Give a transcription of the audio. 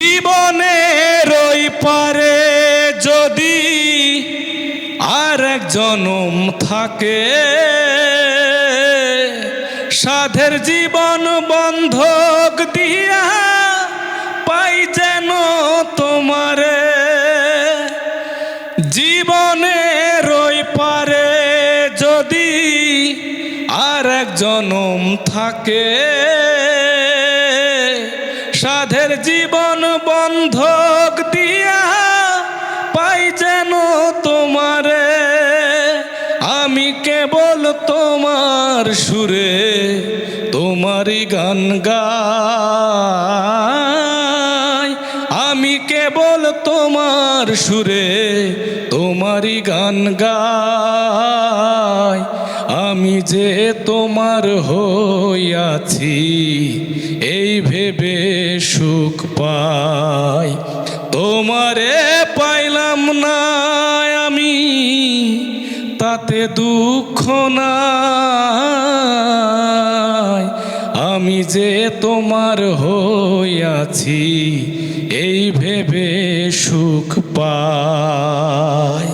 জীবনের ওই পারে যদি আর এক জনম থাকে, সাধের জীবন বন্ধক দিয়া পাই যেন তোমারে। জীবনের ওই পারে যদি আর এক জনম থাকে, সাধের জীবন বন্ধক দিয়া পাই যেন তোমারে। আমি কেবল তোমার সুরে তোমারই গান গাই, আমি কেবল তোমার সুরে তোমারই গান গাই। আমি যে তোমার হইয়াছি এই ভেবে সুখ পাই, তোমারে পাইলাম না আমি তাতে দুঃখ নাই। আমি যে তোমার হইয়াছি এই ভেবে সুখ পাই।